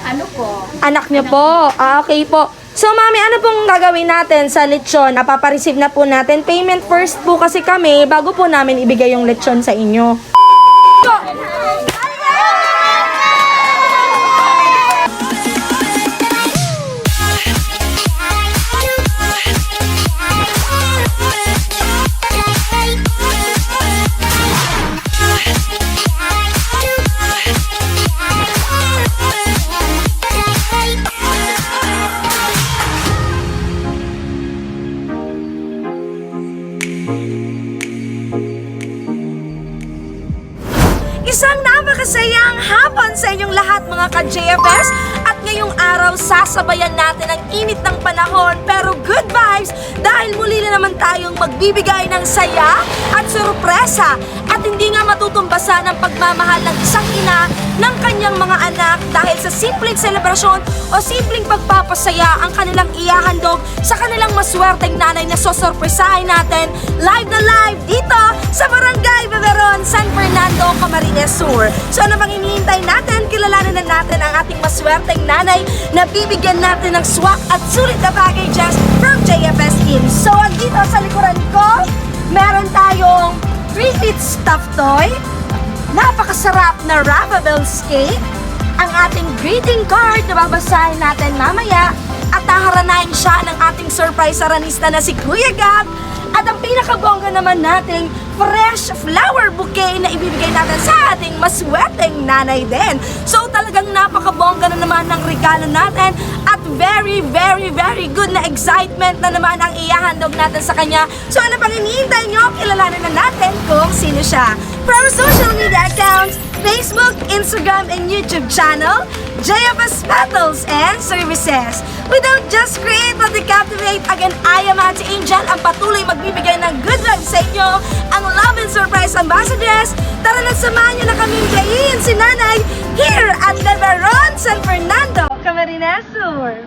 Ano po? Anak niyo po. Okay po. So, mami, ano pong gagawin natin sa lechon? Napapareceive na po natin. Payment first po kasi kami bago po namin ibigay yung lechon sa inyo. Isang napakasayang hapon sa inyong lahat mga ka-JFS at ngayong araw sasabayan natin ang init ng panahon pero good vibes dahil muli na naman tayong magbibigay ng saya at sorpresa at hindi nga matutumbasan ang pagmamahal ng isang ina ng kanyang mga anak dahil sa simpleng selebrasyon o simpleng pagpapasaya ang kanilang ihahandog sa kanilang maswerteng nanay na sosorpresahin natin live na live dito sa Barangay Beberon, San Fernando, Camarines Sur. So ano bang hinihintay natin? Kilalanin na natin ang ating maswerteng nanay na bibigyan natin ng swak at sulit na packages from JFS Inn. So andito sa likuran ko, meron tayong 3-feet stuffed toy, napakasarap na Ravables cake, ang ating greeting card na babasahin natin mamaya at taharanahin siya ng ating surprise aranista na si Kuya Gab at ang pinakabongga naman nating fresh flower bouquet na ibibigay natin sa ating masweteng nanay din. So talagang napakabongga na naman ng regalo natin at very, very, very good na excitement na naman ang ihahandog natin sa kanya. So ano pang hinihintay nyo? Kilalanin na natin kung sino siya. From social media accounts, Facebook, Instagram, and YouTube channel, JFS Petals and Services. We don't just create but we captivate. Again, I am Ate Angel, ang patuloy magbibigay ng good vibes sa inyo, ang Love and Surprise Ambassadors. Tara na, samahan nyo na kami gayin si Nanay here at Beberon, San Fernando, Camarines Sur.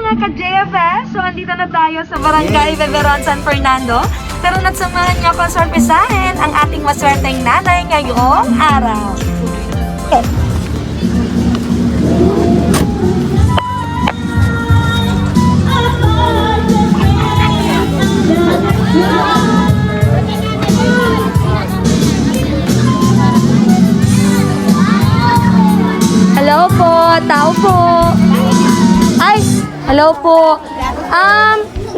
Mga ka-JFS, so andito na tayo sa Barangay Beberon, San Fernando. Pero natsamahan niyo akong sorpresahin ang ating maswerteng nanay ngayong araw. Okay. Hello po, tao po. Ay, hello po.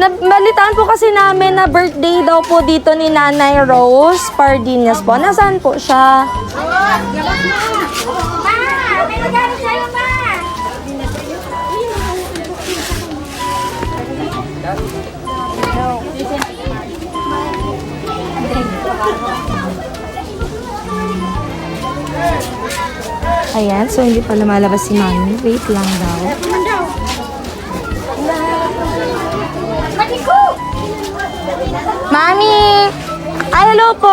Nabalitaan po kasi namin na birthday daw po dito ni Nanay Rose Pardinas po. Nasaan po siya? Ma! May regalo sa'yo, Ma! Ayan, so hindi pa lumalabas si Mami. Wait lang daw. Mami! Ay, hello po!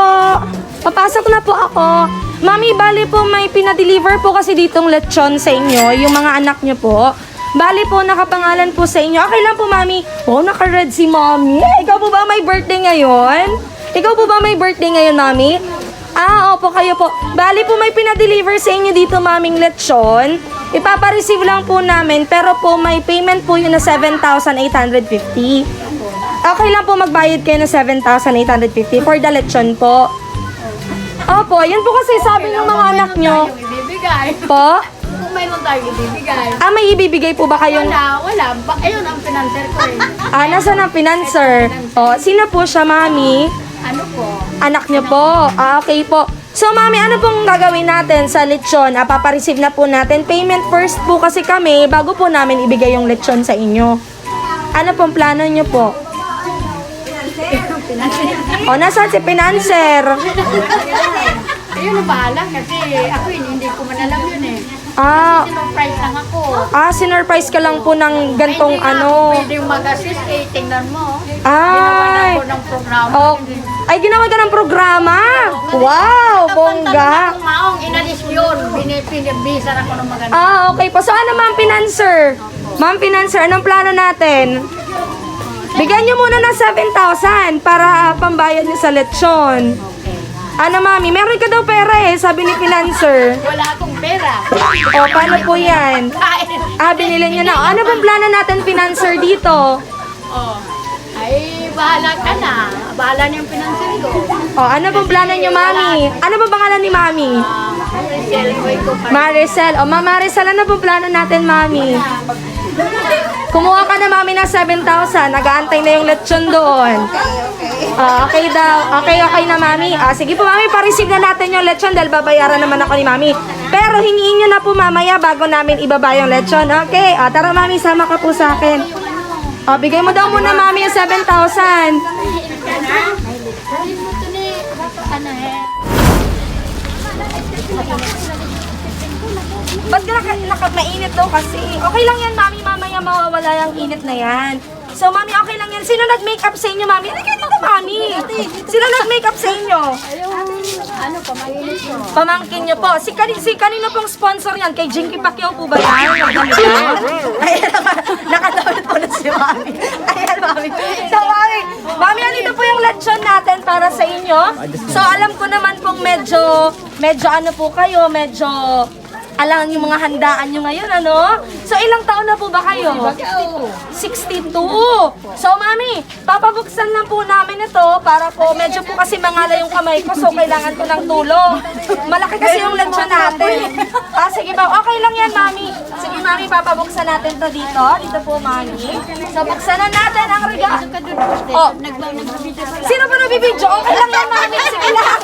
Papasok na po ako. Mami, bali po may pinadeliver po kasi ditong lechon sa inyo, yung mga anak nyo po. Bali po, nakapangalan po sa inyo. Okay lang po, Mami. Oh, naka-red si Mami. Ikaw po ba may birthday ngayon? Ikaw po ba may birthday ngayon, Mami? Ah, opo, kayo po. Bali po, may pinadeliver sa inyo dito, Maming lechon. Ipapareceive lang po namin, pero po may payment po yun na 7,850. Okay lang po magbayad kayo ng 7,850 for the lechon po. Opo, yun po kasi sabi ng mga anak nyo. Ibibigay. Po? Kung mayroon tayo ibibigay. Ah, may ibibigay po ba kayong... Wala. Ayun ang financer ko eh. Ah, nasaan ang financer? O, sino po siya, Mami? Ano po? Anak niyo po. Ah, okay po. So, Mami, ano pong gagawin natin sa lechon? Papareceive na po natin. Payment first po kasi kami bago po namin ibigay yung lechon sa inyo. Ano pong plano niyo po? pinanser. O, nasaan si Pinanser? Ayun ang bahala kasi ako hindi ko man alam yun eh. Ah, Sinurprise lang ako. sinurprise ka lang po ng gantong Ay, hindi nga ano. ako pwede mag-assist tingnan mo. Ay. Ginawa na ako ng programa. Oh, ay, ginawa ka ng programa? Wow, bongga. Ang maong inalis yun. Binibisar ako ng maganda. Okay po. So, ano, Ma'am Pinanser? Ma'am Pinanser, anong plano natin? Bigyan niyo muna ng 7,000 para pambayad niyo sa lechon. Ano, Mami? Meron ka daw pera eh, sabi ni Pinanser. Wala akong pera. O, paano po yan? Binili niyo na. O, ano bang plano natin, Pinanser, dito? Oh. Ay, bahala ka na. Bahala na yung pinansin ko. O, ano bang plano niyo, Mami? Ano bang pangalan ni Mami? Maricel, boy ko pa. Maricel. O, Ma'am Maricel, ano bang plano natin, Mami? Kumuha ka na, Mami, ng 7,000. Nag-aantay na yung lechon doon. Okay daw. Okay na, Mami. Sige po, Mami, pa-receive na natin yung lechon dahil babayaran naman ako ni Mami. Pero hingiin nyo na po mamaya bago namin ibaba yung lechon. Okay? Tara, Mami, sama ka po sa akin. Bigay mo daw muna, Mami, yung 7,000. Ba't mainit daw kasi? Okay lang yan, Mami. Mamaya mawawala yung init na yan. So, Mami, okay lang yan. Sino nag-makeup sa inyo, Mami? Halika dito, Mami. Sino nag-makeup sa inyo? Ano pa, mainit ko. Pamangkin niyo po. Si kanino pong sponsor yan? Kay Jinky Pacquiao po ba yan? Ayan naman. Nakadawit po na si Mami. Ayan, Mami. So, Mami, andito po yung lechon natin para sa inyo. So, alam ko naman pong medyo ano po kayo, medyo alam yung mga handaan nyo ngayon, ano? So, ilang taon na po ba kayo? 62. So, Mami, papabuksan lang po namin ito para po, medyo po kasi mangala yung kamay ko, so kailangan ko ng tulong. Malaki kasi yung lechon natin. Sige ba? Okay lang yan, Mami. Sige, Mami, papabuksan natin to dito. Dito po, Mami. So, buksan na natin ang regalo. Oh, Nagbibidyo sila. sino ba nabibidyo? Okay lang yan, Mami. Sige lang.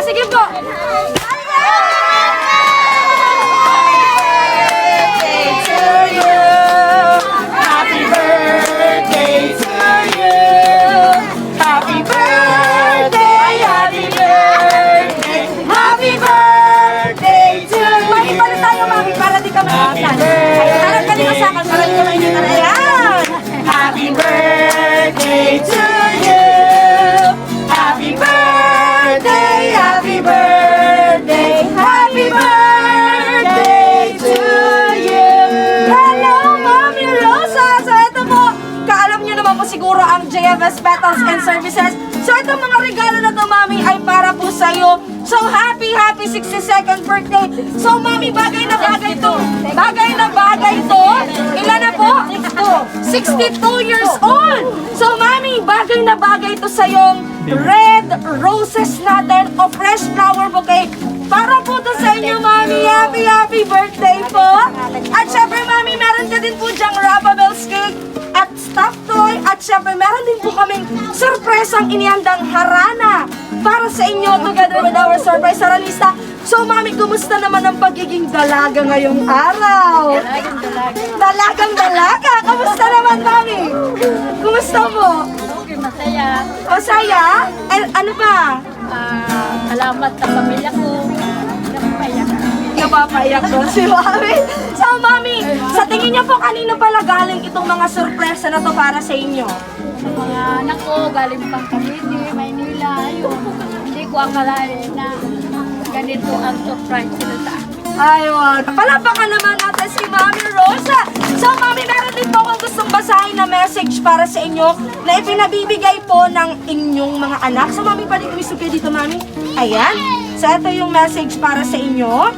Sige po. Happy birthday to you. Happy birthday, happy birthday, happy birthday to you. Mahipa na tayo, Mami, para di ka mahipan. Ayan, ka dito sa akin, para di ka mahipan. Ayan. Happy birthday to you. Happy birthday, happy birthday, happy birthday to you. Hello, Mami Rosa! So, ito po, kaalam niyo naman po siguro ang JFS Petals and Services. So, itong mga regalo na to, Mami, ay para po sa'yo. So, happy 62nd birthday. So, Mami, bagay na bagay to. Bagay na bagay to. Ilan na po? 62 years old. So, Mami, bagay na bagay to sa'yong red roses natin o fresh flower bouquet. Para po to sa inyo, Mami. Happy birthday po. At syempre, Mami, meron ka din po dyang Rababels cake at stuffed toy. At syempre, meron din po kaming surpresang inihandang harana para sa inyo together with our surprise saralista. So, Mami, kumusta naman ang pagiging dalaga ngayong araw? Dalagang dalaga? Kumusta naman, Mami? Kumusta mo? Okay, masaya. Masaya? Ano pa? Salamat sa pamilya ko. Napapaya. Napapaiyak doon si Mami. So, Mami, sa tingin niyo po, kanino pala galing itong mga sorpresa na to para sa inyo? Sa mga anak ko, galing pang Cavite, Maynila, ayun. Hindi ko akalain na ganito ang surprise sila sa akin. Ayun. Palapakan naman natin si Mami Rosa. So, Mami, meron din po akong gustong basahin na message para sa inyo na ipinabibigay po ng inyong mga anak. So, Mami, pwede kumisugay dito, Mami. Ayan. So, ito yung message para sa inyo.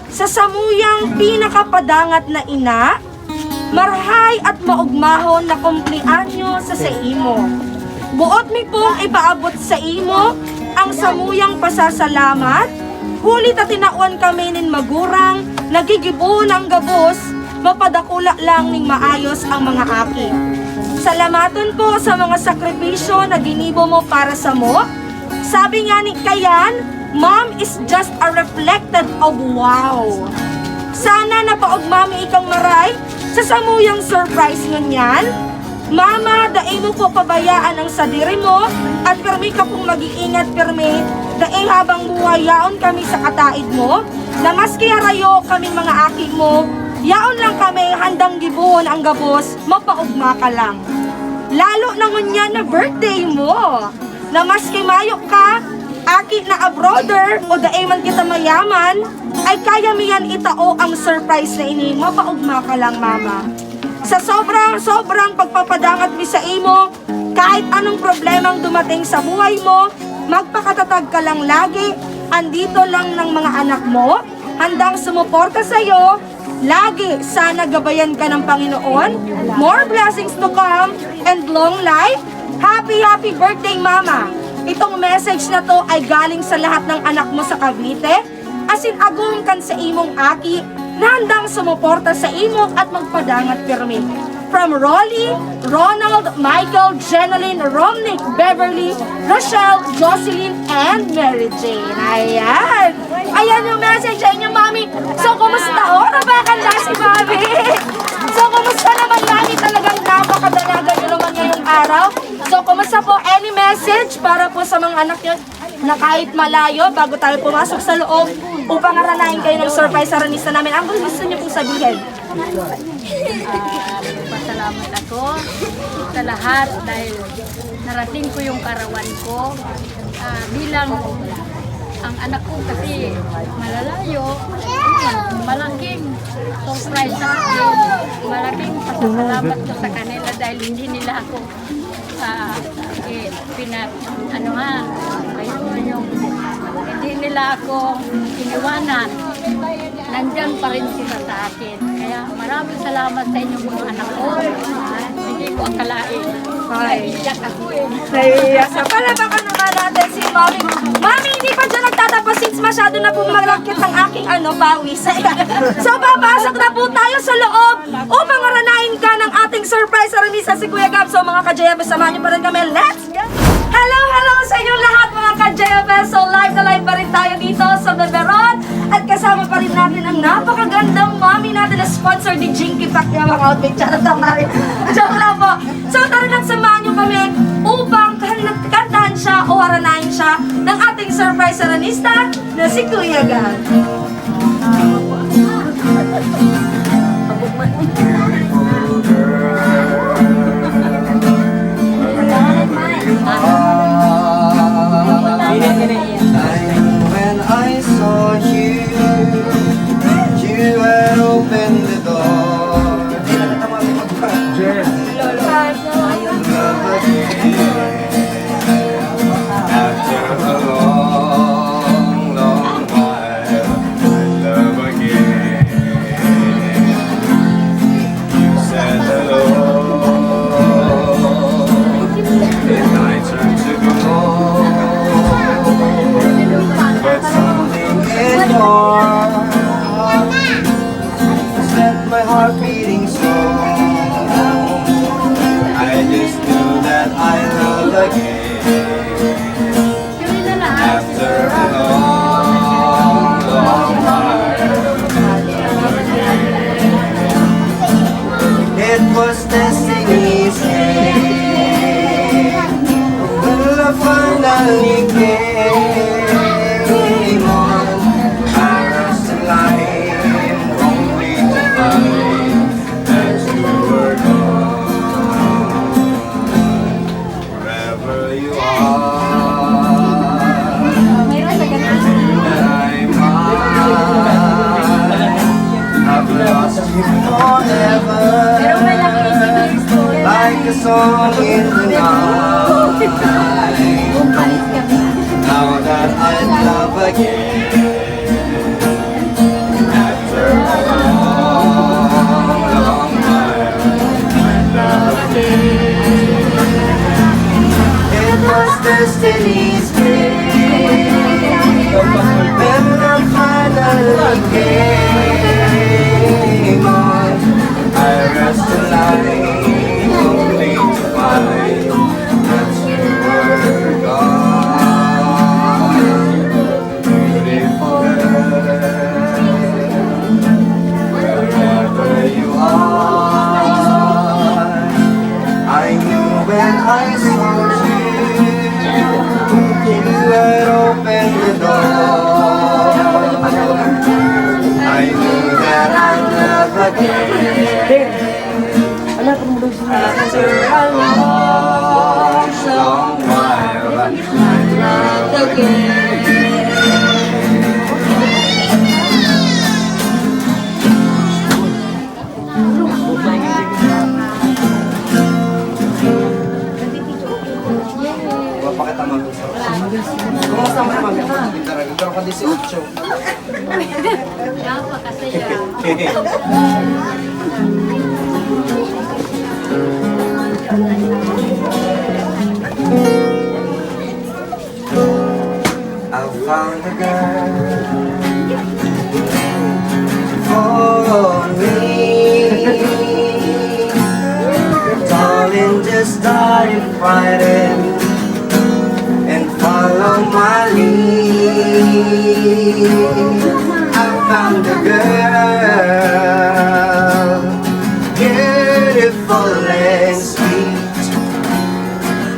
Sa samuyang pinakapadangat na ina, marhay at maugmahon na kumplianyo sa imo. Buot mi pong ipaabot sa imo ang samuyang pasasalamat. Huli ta tinauan kami nin magurang, nagigibo ng gabos, mapadakula lang ning maayos ang mga aki. Salamaton po sa mga sakripisyo na ginibo mo para sa mo. Sabi nga ni Kayan, Mom is just a reflected of wow. Sana napaugmami ikang maray sa samuyang surprise ngunyan. Mama, daay mo po pabayaan ang sadiri mo at permi ka pong mag-iingat permi. Daay habang buhay yaon kami sa kataid mo na maski harayo kaming mga aki mo, yaon lang kami handang gibuhon ang gabos, mapaugma ka lang. Lalo na ngunyan na birthday mo, na maski mayok ka, aki na abroader o daay man kita mayaman, ay kaya miyan itao ang surprise na ini, mapaugma ka lang mama. Sa sobrang pagpapadangat mi sa imo, kahit anong problemang dumating sa buhay mo, magpakatatag ka lang lagi, andito lang ng mga anak mo, handang sumuporta sa iyo, lagi sana gabayan ka ng Panginoon, more blessings to come, and long life. Happy birthday mama! Itong message na to ay galing sa lahat ng anak mo sa Cavite, asin agum kan sa imong aki, na handang sumuporta sa imo at magpadangat pirmi. From Rolly, Ronald, Michael, Jeneline, Romnick, Beverly, Rochelle, Jocelyn, and Mary Jane. Ayan! Ayan yung message sa inyo, Mami. So, kumusta? Nabakan na si Mami. So, kumusta naman, Mami? Talagang napakadalaga nyo naman ngayong araw. So, kumusta po? Any message para po sa mga anak nyo na kahit malayo, bago tayo pumasok sa loob, upang aranahin kayo ng surprise aranista namin. Ang gusto niyo pong sabihin? Pasalamat ako sa lahat dahil narating ko yung karawan ko. Bilang ang anak ko kasi malalayo, malaking surprise sa akin. Malaking pasalamat ko sa kanila dahil hindi nila ako hindi nila ako iniwanan. Nandyan pa rin sila sa akin. Kaya maraming salamat sa inyong mga anak ko. Hindi ko akalain. Naiiyak ako eh. Naiiyak sa palabakan naman natin si Mami. Mami, hindi pa dyan nagtatapos since masyado na pong malakit ang aking pawis. So, papasok na po tayo sa loob upang aranahin ka ng ating surprise aranisa si Kuya Gab. So, mga ka-JFS, samahan niyo pa rin kami. Let's go! Hello sa inyo lahat mga ka-JFS. So, live na live pa rin tayo dito sa Beberon. At kasama pa rin natin ang napakagandang mami natin na sponsor ni Jinky Pack niya mga outfit. Charot lang natin. Joke lang po. So, tara na't samahan niyo kami upang kantahan siya o haranahin siya ng ating surprise aranista na si Kuya Gab. When I saw you, you had opened the door. After a long, long while, I love again. You said hello, and I turned to go. But something in your heart set my heart beating slow. I just knew that I love again. After a long, long while, it was destiny's game. When I finally came on, I was alive, only to find that you were gone. Wherever you are, that I might have lost you forever, like a song in the night. Now that I love again, after a long, long while, I love again. It was destiny's game. When I finally came on, I rest alive, only to find that you were gone. Beautiful girl, wherever you are, I Mapakita mag-usap. Kumusta mo naman yung pagkintara? Ikaw ka 18. Napakasaya. I found a girl for me. Darling, just dive right in and follow my lead. I found a girl, beautiful and sweet.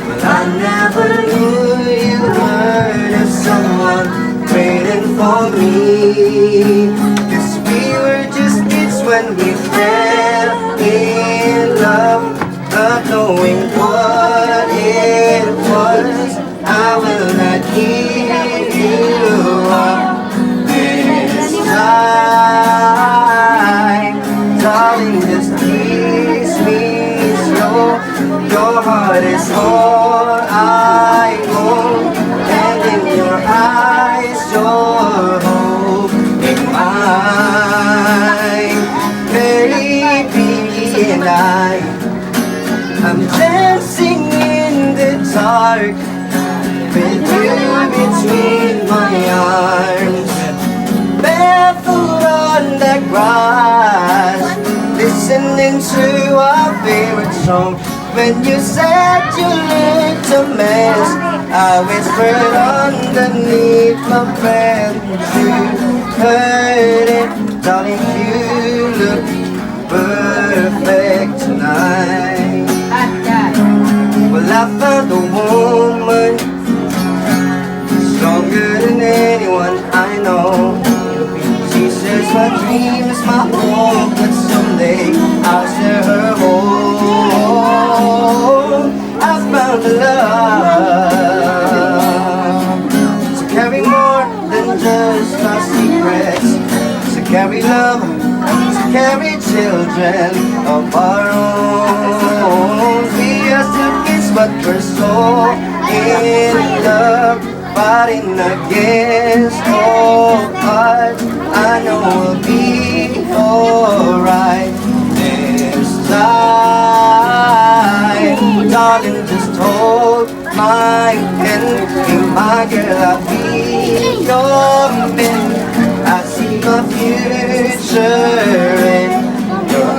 But I never knew you heard of someone waiting for me. 'Cause we were just kids when we fell in love, not knowing what it was. I will not give you up this time. Darling, just kiss me slow. Your heart is all I own, and in your eyes, your hope in mine. Baby, and I'm dancing in the dark with you between my arms, barefoot on the grass, listening to our favorite song. When you said you looked a mess, I whispered underneath my breath. You heard it, darling, you look perfect tonight. Well, I found a woman stronger than anyone I know. She says my dream is my hope, that someday I'll share her home. I found a love to carry more than just our secrets, to carry love, to carry children of our own. We are still kids, but we're so in love, fighting against all odds. I know we'll be alright this time. Darling, just hold my hand. Be my girl, I'll be your man. I see my future in your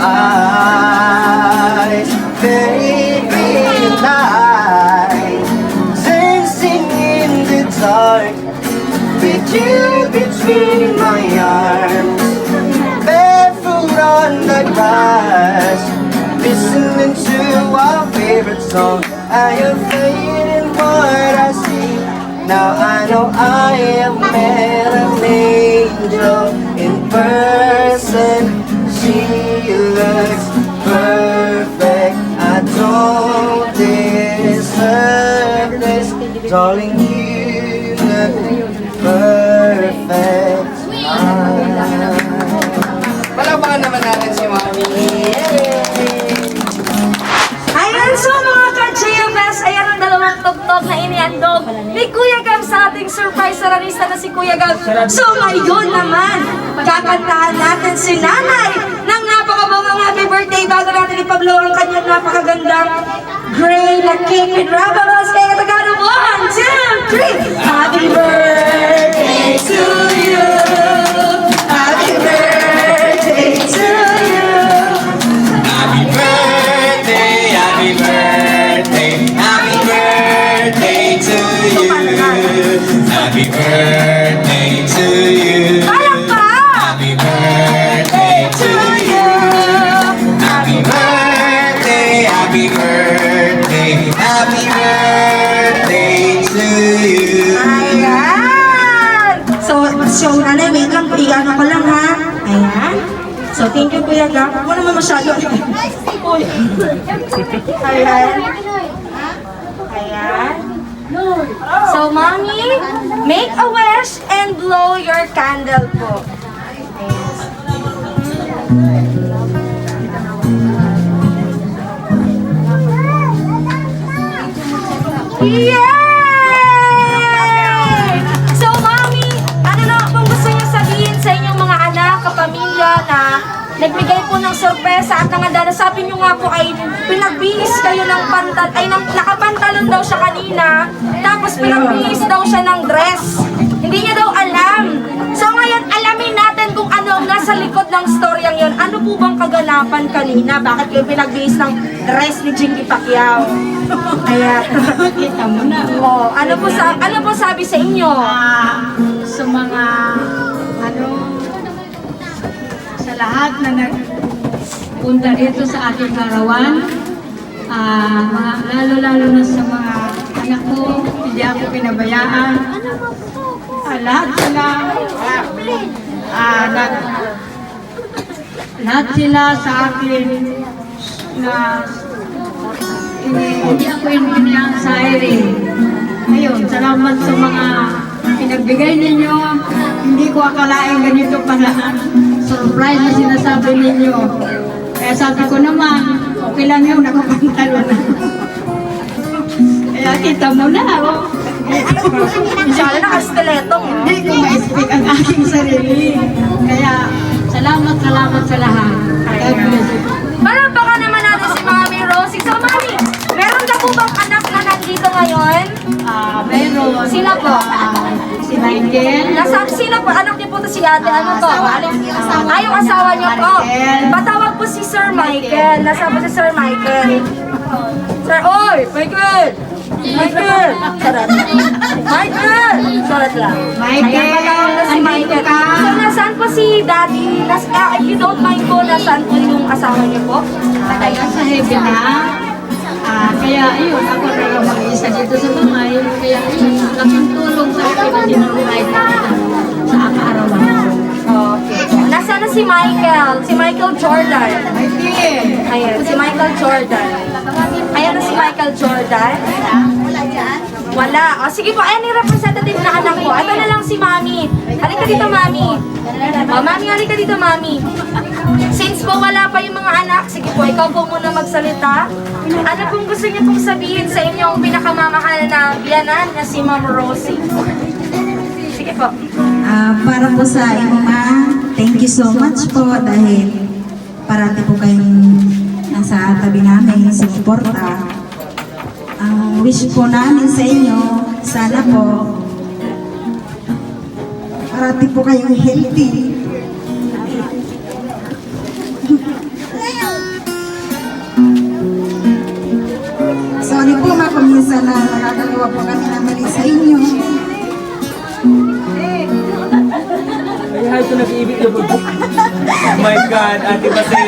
eyes, baby, and dancing in the dark with you between my arms, barefoot on the grass, listening to our favorite song. I am fading what I see. Now I know I have met an angel in person. She looks perfect. I don't deserve this, darling. You look perfect tonight. Palapakan naman natin si Mami. Ayan, so mga ka-JFS, ayan ang dalawang tugtog na inihandog ni Kuya Gab sa ating surprise saranista na si Kuya Gab. So ngayon naman, kakantahan natin si Nanay ng napakabangang happy birthday bago natin ipablow ang kanyang napakagandang gray na cake with rubber. Kaya Tagalog, 1, 2, 3. Happy birthday to you. Happy birthday to you. Happy birthday, happy birthday, happy birthday to you. Happy birthday to you. Happy birthday to you. Happy birthday, happy birthday, happy birthday to you. Ayan! So, nanay, wait lang, ano ko lang ha. Ayan. So, thank you, Kuya Gab. Huwag mo naman masyado. Uy. Ayan. Ayan. So, Mommy, make a wish and blow your candle po. Yay! So, Mommy, ano na pong gusto niyo sabihin sa inyong mga anak, kapamilya na nagbigay po ng sorpresa at nangadala? Sabi niyo nga po ay pinagbihis kayo ng nakapantalon daw siya kanina, tapos pinagbihis daw siya ng dress. Hindi niya daw alam. So ngayon, alamin natin kung ano ang nasa likod ng storyang yon. Ano po bang kaganapan kanina? Bakit kayo pinagbihis ng dress ni Jinky Pacquiao? Ayan. Kita mo na. Oh, ano po sabi sa inyo? Sa mga, sa lahat na nagpunta dito sa ating karawan, lalo-lalo na sa mga anak ko, hindi ako pinabayaan. Lahat sila sa akin na hindi ako inaasahin. Ayun, salamat sa mga pinagbigay ninyo. Hindi ko akalain ganito pala. Surprise na sinasabi ninyo. Kaya sabi ko naman, okay lang yun, nakapantalo na. Kaya kita mo na, oh. Masyado na kastiletong. Hindi ko ma-speak ang aking sarili. Kaya, salamat sa lahat. God bless you. Palakpakan naman natin si Mami Rosie. So, Mami, meron na po bang anak na nandito ngayon? Meron. Sila po? Si Michael. Sino po? Anak niyo po to si ate. Ano to? Yung asawa niyo po. Patawag po si Sir Michael. Nasa po si Sir Michael. Sir, oy! Michael! Michael! Sarat. Michael! Sarat lang. Michael! Ayan, patawag na si Michael. So, nasaan po si Daddy? If you don't mind po, nasaan po yung asawa niyo po? Kaya sa heaven na. Kaya ayun, ako na lang mag-iisa dito sa bahay. Kaya ayun, laking tulong sa akin na dinuride na sa akaarawan. Okay. Nasaan na si Michael? Si Michael Jordan. Michael! Ayan, si Michael Jordan. Ayan na si Michael Jordan. Wala. O, sige po, ayan yung representative na anak ko. Ito na lang si Mami. Halika dito, Mami. O, Mami, halika dito, Mami. Since po wala pa yung mga anak, sige po, ikaw po muna magsalita. Ano pong gusto niyo pong sabihin sa inyong pinakamamahal na biyanan na si Ma'am Rosie? Sige po. Para po sa inyong thank you so much po dahil parati po kayong nasa tabi namin, sinuporta. Ang wish po namin sa inyo, sana po parati po kayong healthy. Sorry po kung minsan na nakakagawa po kami na mali sa inyo. Ay, ito nag-iibig na po. Oh my God, Ate Basi.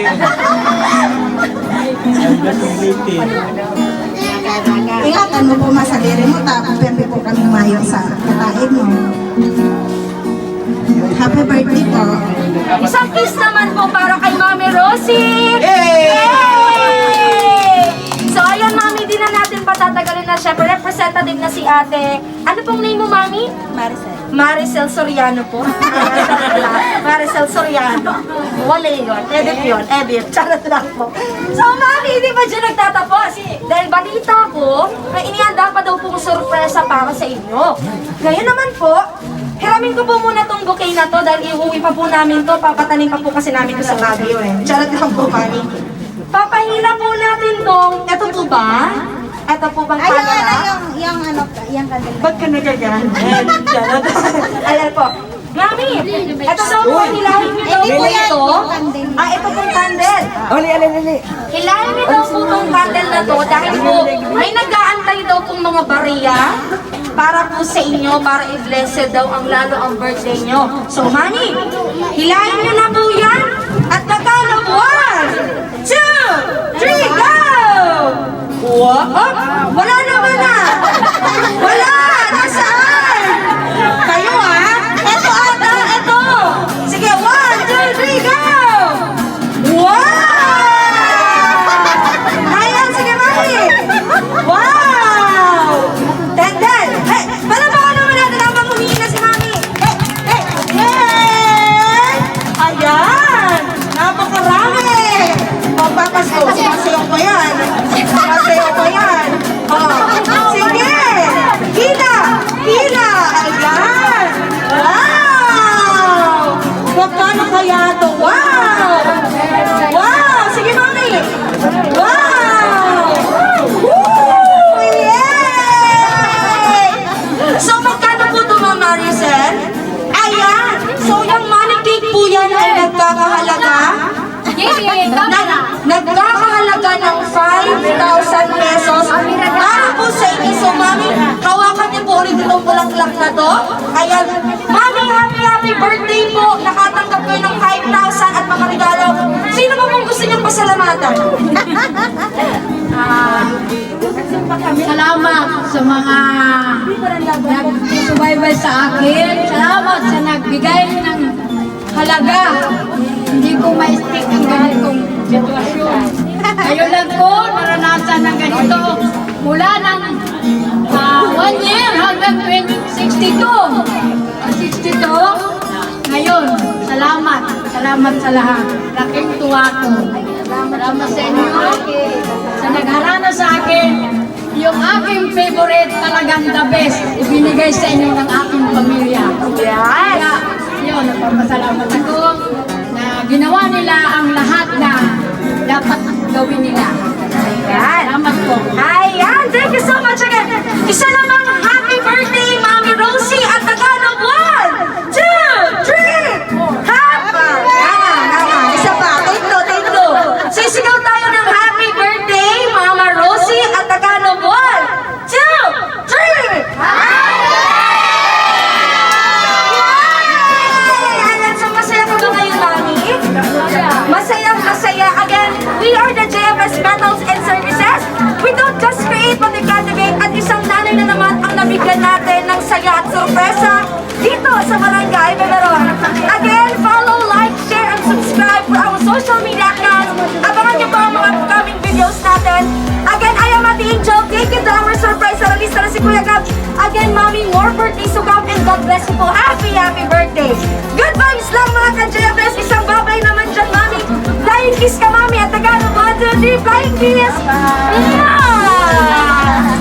Ingatan mo po masaliri mo, tapos pwede po kami mayo sa katain mo. Happy birthday po. Isang kiss naman po para kay Mami Rosie! Yay! Yay! So, ayan, Mami, di na natin patatagalin na. Siyempre, representative na si ate. Ano pong name mo, Mami? Maricel. Maricel Soriano po. Maricel Soriano. Wala yun. Edit yun. Edit. Charot lang po. So, Mami, hindi ba dyan nagtatapos? Dahil balita ko, may inianda pa daw pong sorpresa para sa inyo. Ngayon naman po, hiramin ko po muna tong bouquet na to dahil iuwi pa po namin to. Papatanim pa po kasi namin to sa Baguio eh. Charot lang po, Mami. Papahila po natin tong, eto po ba? Eto po bang camera? Yung kanila. Ba't ka nagaganyan? Charot. Ayan po. Mami, eto daw po, hilahin niyo daw po ito. Ito pong candle. Ali. Hilahin niyo daw po tong candle na to dahil po may nag-aantay daw pong mga bariya para po sa inyo, para i-blessed daw ang lalo ang birthday nyo. So, Mami, hilahin niyo na po yan at magkano 1, 2, 3, go! What? Wala naman na! Wala! Nasaan? Kayo Eto ata, eto! Sige, 1, 2, 3, go! Wow! Ayan, sige, Mami! Wow! Tenden! Hey, 5,000 pesos para po sa inyo. So, Mami, hawakan niyo po ulit itong bulaklak na to. Ayan. Mami, happy birthday po. Nakatanggap kayo ng 5,000 at mga regalo. Sino ba pong gusto niyong pasalamatan? Salamat sa mga nagsubaybay sa akin. Salamat sa nagbigay ng halaga. Hindi ko ma-stick ang ganitong sitwasyon. Ngayon lang ko naranasan ng ganito mula ng 1 year hanggang 62. Ngayon, salamat. Salamat sa lahat. Laking tuwa ko. Salamat sa inyo. Sa nagharana sa akin, yung aking favorite talagang the best, ibinigay sa inyo ng aking pamilya. Kaya, yun, nagpapasalamat ako na ginawa nila ang lahat na dapat gawin nila. Salamat po. Ayan, thank you so much again. Isa namang happy birthday, Mami Rosie at Tagalog. 1, 2, 3. Happy! Isa pa, tatlo. Sisigaw tayo ng happy birthday, Mama Rosie at Tagalog. 1, 2, 3. Ayan, so masaya ka ba ngayon, Mami? Masaya. Again, we are the JFS Metals and Services. We don't just create but we cultivate. At isang nanay na naman ang nabigyan natin ng saya at sorpresa dito sa Barangay Belaron. Again, follow, like, share, and subscribe for our social media accounts. Abangan niyo po ang mga upcoming videos natin. Again, I am Ate Angel. Thank you to our surprise aralista na si Kuya Gab. Again, Mami, more birthdays to come and God bless you po. Happy birthday. Good vibes lang mga ka-JFS. Isang babay naman dyan, Mami. Flying kiss ka, Mami. At Tagalog, 1, 2, 3, flying kiss. Mwah!